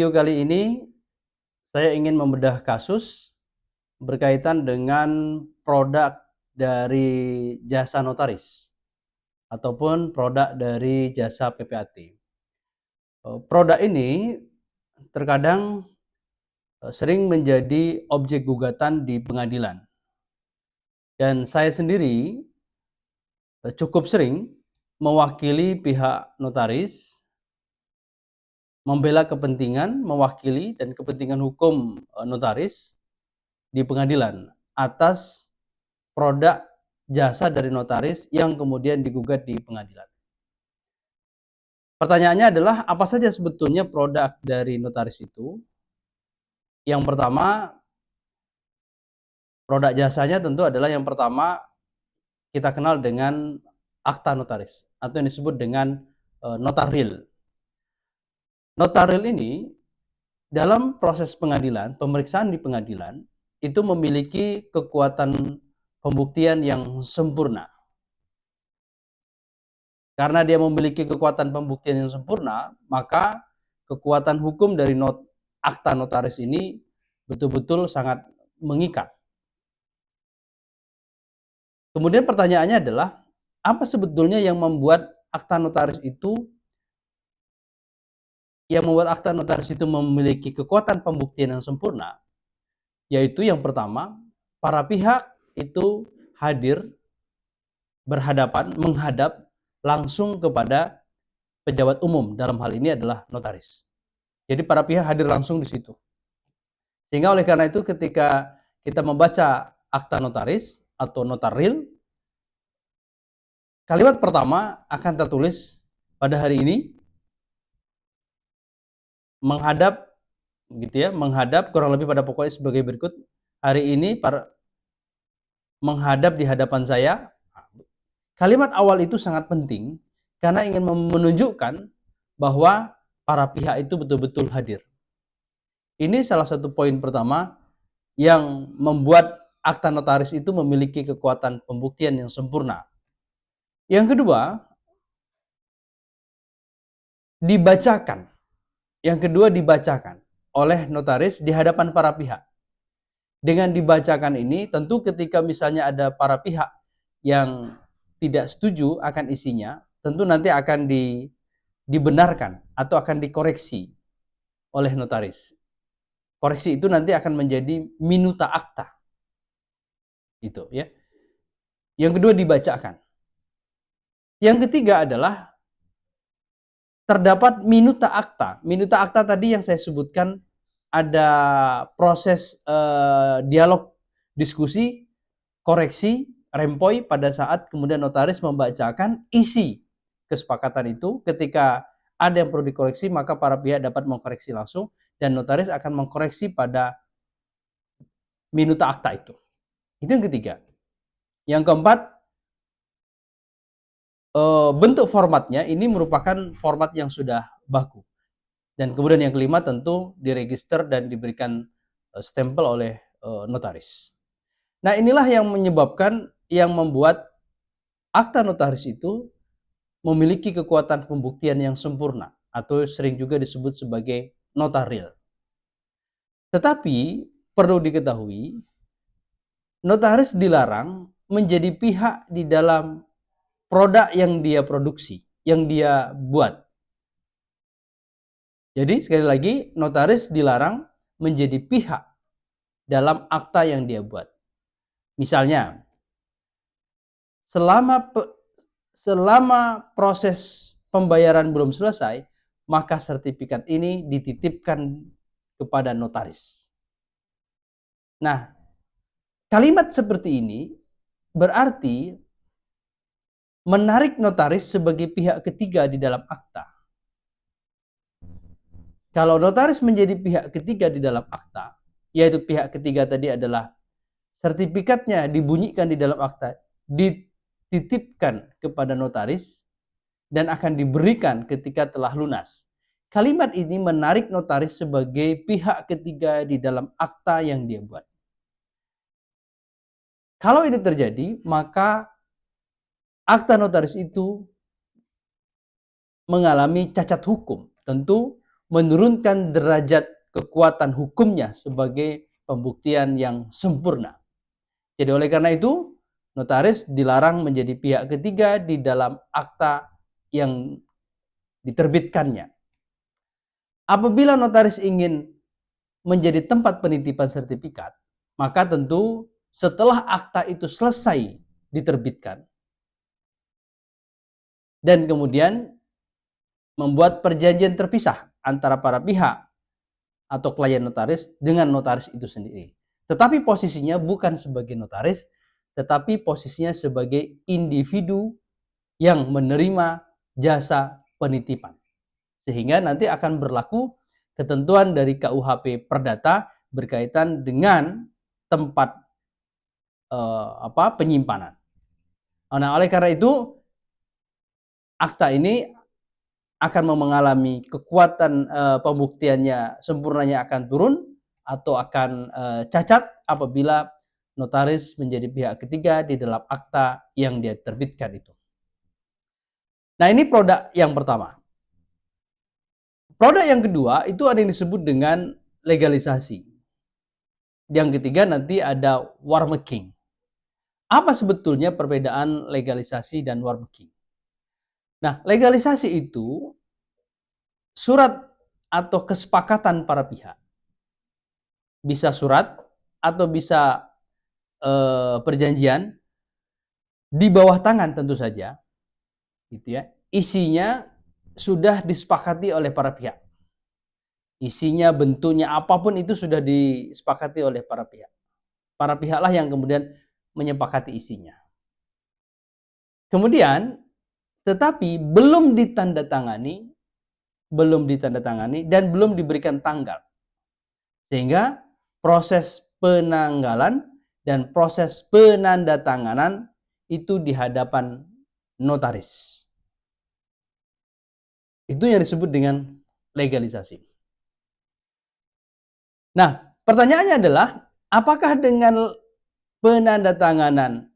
Video kali ini saya ingin membedah kasus berkaitan dengan produk dari jasa notaris ataupun produk dari jasa PPAT. Produk ini terkadang sering menjadi objek gugatan di pengadilan. Dan saya sendiri cukup sering mewakili pihak notaris, membela kepentingan, mewakili dan kepentingan hukum notaris di pengadilan atas produk jasa dari notaris yang kemudian digugat di pengadilan. Pertanyaannya adalah apa saja sebetulnya produk dari notaris itu? Yang pertama, produk jasanya tentu adalah yang pertama kita kenal dengan akta notaris atau yang disebut dengan notaril. Notaril ini dalam proses pengadilan, pemeriksaan di pengadilan itu memiliki kekuatan pembuktian yang sempurna. Karena dia memiliki kekuatan pembuktian yang sempurna, maka kekuatan hukum dari akta notaris ini betul-betul sangat mengikat. Kemudian pertanyaannya adalah, apa sebetulnya yang membuat akta notaris itu memiliki kekuatan pembuktian yang sempurna? Yaitu yang pertama, para pihak itu hadir, menghadap langsung kepada pejabat umum, dalam hal ini adalah notaris. Jadi para pihak hadir langsung di situ. Sehingga oleh karena itu ketika kita membaca akta notaris atau notaril, kalimat pertama akan tertulis pada hari ini menghadap kurang lebih pada pokoknya sebagai berikut. Hari ini menghadap di hadapan saya. Kalimat awal itu sangat penting karena ingin menunjukkan bahwa para pihak itu betul-betul hadir. Ini salah satu poin pertama yang membuat akta notaris itu memiliki kekuatan pembuktian yang sempurna. Yang kedua, dibacakan. Oleh notaris di hadapan para pihak. Dengan dibacakan ini, tentu ketika misalnya ada para pihak yang tidak setuju akan isinya, tentu nanti akan dibenarkan atau akan dikoreksi oleh notaris. Koreksi itu nanti akan menjadi minuta akta. Itu ya. Yang kedua dibacakan. Yang ketiga adalah terdapat minuta akta. Minuta akta tadi yang saya sebutkan ada proses dialog, diskusi, koreksi, rempoi pada saat kemudian notaris membacakan isi kesepakatan itu. Ketika ada yang perlu dikoreksi, maka para pihak dapat mengkoreksi langsung dan notaris akan mengkoreksi pada minuta akta itu. Itu yang ketiga. Yang keempat, bentuk formatnya ini merupakan format yang sudah baku. Dan kemudian yang kelima tentu diregister dan diberikan stempel oleh notaris. Nah, inilah yang membuat akta notaris itu memiliki kekuatan pembuktian yang sempurna atau sering juga disebut sebagai notaril. Tetapi perlu diketahui, notaris dilarang menjadi pihak di dalam produk yang dia produksi, yang dia buat. Jadi sekali lagi, notaris dilarang menjadi pihak dalam akta yang dia buat. Misalnya, selama proses pembayaran belum selesai, maka sertifikat ini dititipkan kepada notaris. Nah, kalimat seperti ini berarti menarik notaris sebagai pihak ketiga di dalam akta. Kalau notaris menjadi pihak ketiga di dalam akta, yaitu pihak ketiga tadi adalah sertifikatnya dibunyikan di dalam akta, dititipkan kepada notaris, dan akan diberikan ketika telah lunas. Kalimat ini menarik notaris sebagai pihak ketiga di dalam akta yang dia buat. Kalau ini terjadi, maka akta notaris itu mengalami cacat hukum. Tentu menurunkan derajat kekuatan hukumnya sebagai pembuktian yang sempurna. Jadi oleh karena itu, notaris dilarang menjadi pihak ketiga di dalam akta yang diterbitkannya. Apabila notaris ingin menjadi tempat penitipan sertifikat, maka tentu setelah akta itu selesai diterbitkan dan kemudian membuat perjanjian terpisah antara para pihak atau klien notaris dengan notaris itu sendiri. Tetapi posisinya bukan sebagai notaris, tetapi posisinya sebagai individu yang menerima jasa penitipan. Sehingga nanti akan berlaku ketentuan dari KUHP Perdata berkaitan dengan tempat penyimpanan. Nah, oleh karena itu akta ini akan mengalami kekuatan pembuktiannya sempurnanya akan turun atau akan cacat apabila notaris menjadi pihak ketiga di dalam akta yang dia terbitkan itu. Nah, ini produk yang pertama. Produk yang kedua itu ada yang disebut dengan legalisasi. Yang ketiga nanti ada warmaking. Apa sebetulnya perbedaan legalisasi dan warmaking? Nah, legalisasi itu surat atau kesepakatan para pihak. Bisa surat atau bisa perjanjian di bawah tangan tentu saja, gitu ya. Isinya sudah disepakati oleh para pihak. Isinya, bentuknya, apapun itu sudah disepakati oleh para pihak. Para pihaklah yang kemudian menyepakati isinya. Kemudian, tetapi belum ditandatangani dan belum diberikan tanggal. Sehingga proses penanggalan dan proses penandatanganan itu di hadapan notaris. Itu yang disebut dengan legalisasi. Nah, pertanyaannya adalah, apakah dengan penandatanganan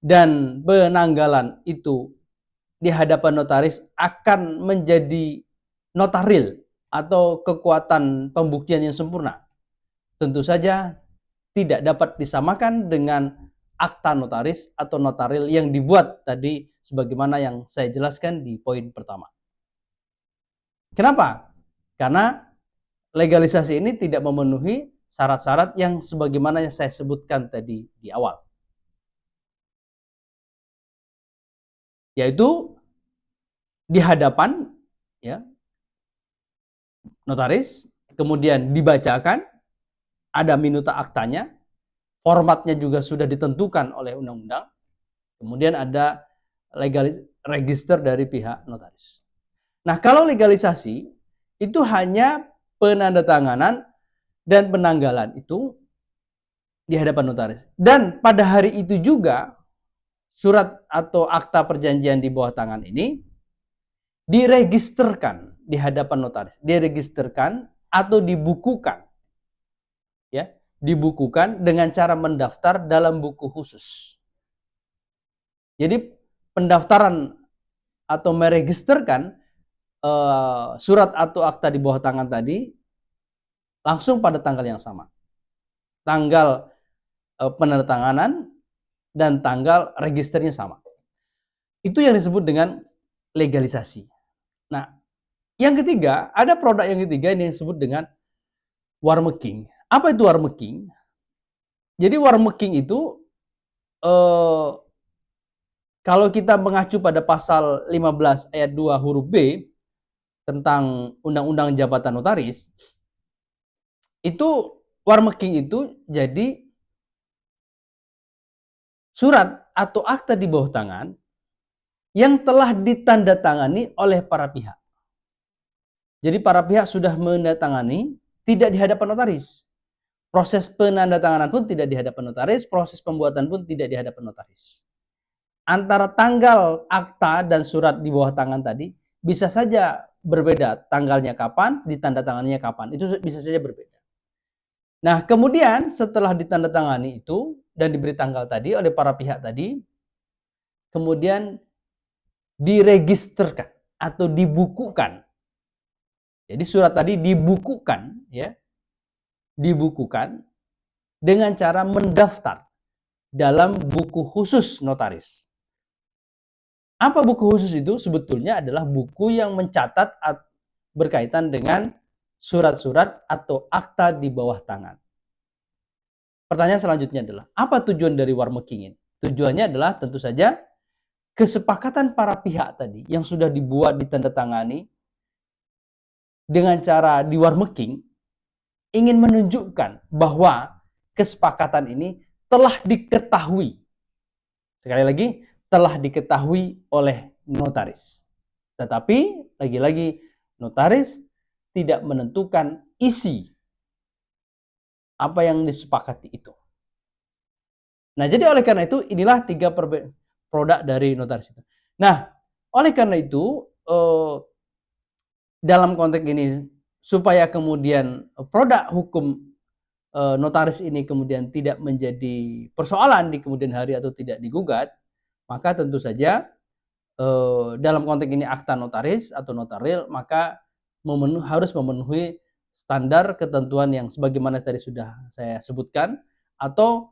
dan penanggalan itu di hadapan notaris akan menjadi notaril atau kekuatan pembuktian yang sempurna? Tentu saja tidak dapat disamakan dengan akta notaris atau notaril yang dibuat tadi sebagaimana yang saya jelaskan di poin pertama. Kenapa? Karena legalisasi ini tidak memenuhi syarat-syarat yang sebagaimana yang saya sebutkan tadi di awal. Yaitu di hadapan ya notaris, kemudian dibacakan, ada minuta aktanya, formatnya juga sudah ditentukan oleh undang-undang, kemudian ada register dari pihak notaris. Nah, kalau legalisasi itu hanya penandatanganan dan penanggalan itu di hadapan notaris. Dan pada hari itu juga surat atau akta perjanjian di bawah tangan ini diregisterkan di hadapan notaris. Diregisterkan atau dibukukan. Ya, dibukukan dengan cara mendaftar dalam buku khusus. Jadi pendaftaran atau meregisterkan surat atau akta di bawah tangan tadi langsung pada tanggal yang sama. Tanggal penandatanganan dan tanggal registernya sama. Itu yang disebut dengan legalisasi. Nah, yang ketiga, ada produk yang ketiga yang disebut dengan warmaking. Apa itu warmaking? Jadi warmaking itu kalau kita mengacu pada pasal 15 ayat 2 huruf B tentang Undang-Undang Jabatan Notaris, itu warmaking itu jadi surat atau akta di bawah tangan yang telah ditandatangani oleh para pihak. Jadi para pihak sudah menandatangani, tidak di hadapan notaris. Proses penandatanganan pun tidak di hadapan notaris, proses pembuatan pun tidak di hadapan notaris. Antara tanggal akta dan surat di bawah tangan tadi bisa saja berbeda, tanggalnya kapan, ditandatanganinya kapan, itu bisa saja berbeda. Nah, kemudian setelah ditandatangani itu dan diberi tanggal tadi oleh para pihak tadi, kemudian diregisterkan atau dibukukan Jadi surat tadi dibukukan, ya, dibukukan dengan cara mendaftar dalam buku khusus notaris. Apa buku khusus itu? Sebetulnya adalah buku yang mencatat berkaitan dengan surat-surat atau akta di bawah tangan. Pertanyaan selanjutnya adalah, apa tujuan dari warmaking ini? Tujuannya adalah tentu saja kesepakatan para pihak tadi yang sudah dibuat, ditandatangani dengan cara di warmaking, ingin menunjukkan bahwa kesepakatan ini telah diketahui. Sekali lagi, telah diketahui oleh notaris. Tetapi, lagi-lagi, notaris tidak menentukan isi apa yang disepakati itu. Nah, jadi oleh karena itu, inilah 3 produk dari notaris itu. Nah, oleh karena itu, dalam konteks ini, supaya kemudian produk hukum notaris ini kemudian tidak menjadi persoalan di kemudian hari atau tidak digugat, maka tentu saja dalam konteks ini akta notaris atau notaril, maka harus memenuhi standar ketentuan yang sebagaimana tadi sudah saya sebutkan, atau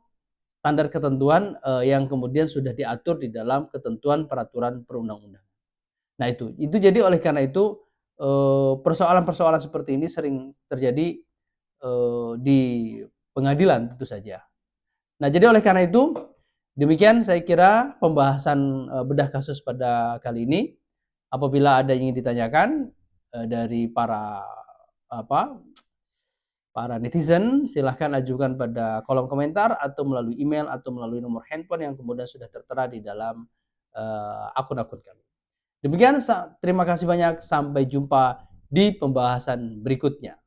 standar ketentuan yang kemudian sudah diatur di dalam ketentuan peraturan perundang-undangan. Nah itu jadi oleh karena itu persoalan-persoalan seperti ini sering terjadi di pengadilan tentu saja. Nah jadi oleh karena itu demikian saya kira pembahasan bedah kasus pada kali ini. Apabila ada yang ingin ditanyakan dari para netizen, silahkan ajukan pada kolom komentar atau melalui email atau melalui nomor handphone yang kemudian sudah tertera di dalam akun-akun kami. Demikian, terima kasih banyak. Sampai jumpa di pembahasan berikutnya.